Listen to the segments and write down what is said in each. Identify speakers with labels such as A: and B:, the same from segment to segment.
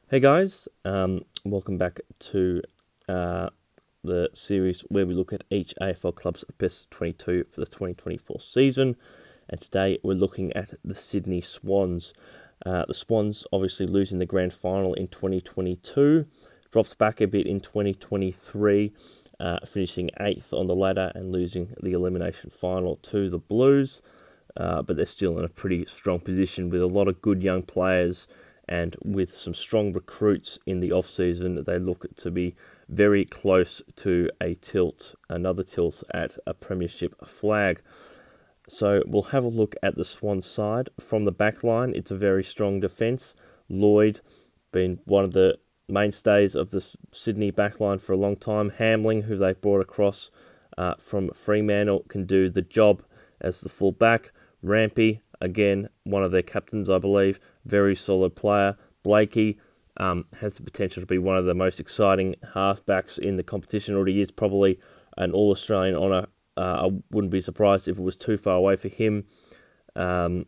A: Hey guys, welcome back to the series where we look at each AFL club's best 22 for the 2024 season. And today we're looking at the Sydney Swans. The Swans obviously losing the grand final in 2022, dropped back a bit in 2023, finishing 8th on the ladder and losing the elimination final to the Blues. But they're still in a pretty strong position with a lot of good young players. And with some strong recruits in the off-season, they look to be very close to another tilt at a premiership flag. So we'll have a look at the Swans side. From the back line, it's a very strong defence. Lloyd, been one of the mainstays of the Sydney backline for a long time. Hamling, who they brought across from Fremantle, can do the job as the full-back. Rampy, again, one of their captains, I believe, very solid player. Blakey has the potential to be one of the most exciting halfbacks in the competition. Already is probably an All-Australian honour. I wouldn't be surprised if it was too far away for him. Tom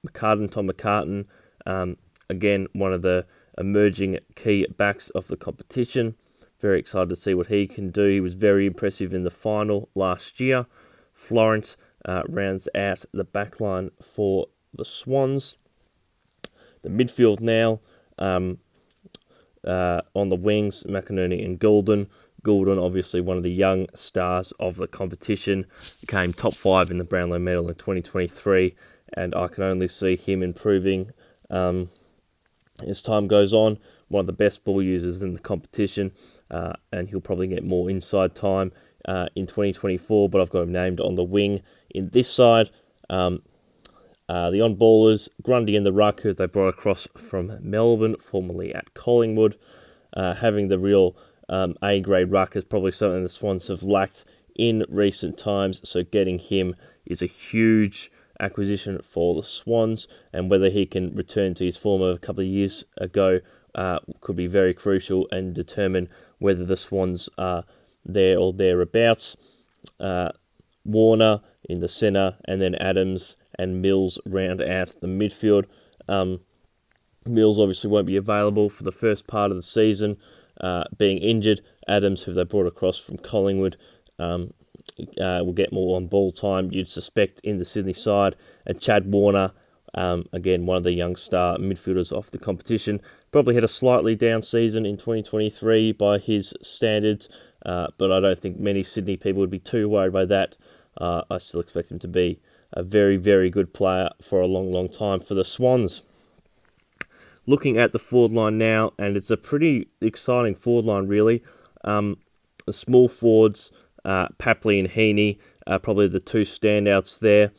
A: McCartan, again, one of the emerging key backs of the competition. Very excited to see what he can do. He was very impressive in the final last year. Florence rounds out the backline for the Swans. The midfield now, on the wings, McInerney and Goulden. Goulden, obviously one of the young stars of the competition, became top 5 in the Brownlow medal in 2023, and I can only see him improving as time goes on. One of the best ball users in the competition, and he'll probably get more inside time in 2024, but I've got him named on the wing in this side. The on-ballers, Grundy and the ruck, who they brought across from Melbourne, formerly at Collingwood. Having the real A-grade ruck is probably something the Swans have lacked in recent times, so getting him is a huge acquisition for the Swans, and whether he can return to his form of a couple of years ago could be very crucial and determine whether the Swans are there or thereabouts. Warner in the centre, and then Adams and Mills round out the midfield. Mills obviously won't be available for the first part of the season, being injured. Adams, who they brought across from Collingwood, will get more on ball time, you'd suspect, in the Sydney side. And Chad Warner, again, one of the young star midfielders off the competition, probably had a slightly down season in 2023 by his standards, but I don't think many Sydney people would be too worried by that. I still expect him to be a very, very good player for a long, long time for the Swans. Looking at the forward line now, and it's a pretty exciting forward line, really. The small forwards, Papley and Heaney, are probably the two standouts there.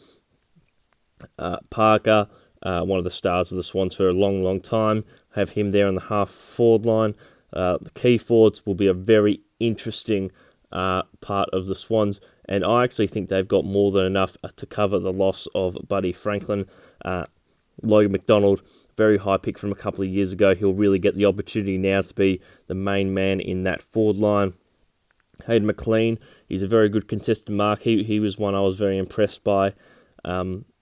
A: Parker, one of the stars of the Swans for a long, long time, have him there on the half forward line. The key forwards will be a very interesting part of the Swans, and I actually think they've got more than enough to cover the loss of Buddy Franklin. Logan McDonald, very high pick from a couple of years ago. He'll really get the opportunity now to be the main man in that forward line. Hayden McLean, he's a very good contested mark. He was one I was very impressed by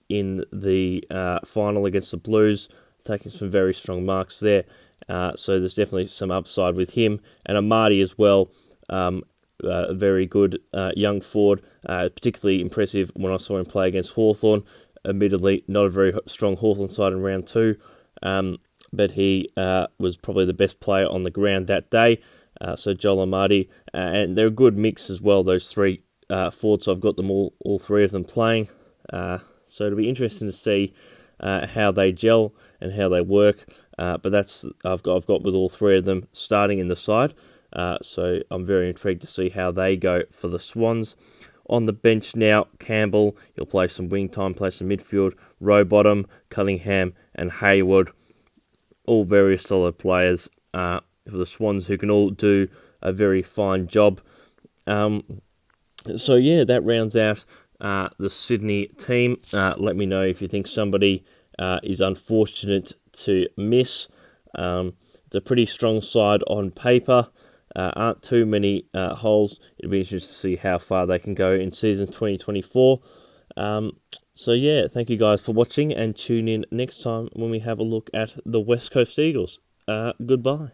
A: in the final against the Blues, taking some very strong marks there. So there's definitely some upside with him. And Amadi as well, a very good young forward, particularly impressive when I saw him play against Hawthorn. Admittedly, not a very strong Hawthorn side in round 2, but he was probably the best player on the ground that day. So Joel Amadi, and they're a good mix as well, those three forwards. So I've got them all three of them playing. So it'll be interesting to see how they gel and how they work. But that's I've got with all three of them starting in the side. So I'm very intrigued to see how they go for the Swans. On the bench now, Campbell, he'll play some wing time, play some midfield. Rowbottom, Cunningham and Hayward, all very solid players for the Swans who can all do a very fine job. So yeah, that rounds out the Sydney team. Let me know if you think somebody is unfortunate to miss. It's a pretty strong side on paper. Aren't too many holes. It'll be interesting to see how far they can go in season 2024. So yeah, thank you guys for watching, and tune in next time when we have a look at the West Coast Eagles. Goodbye.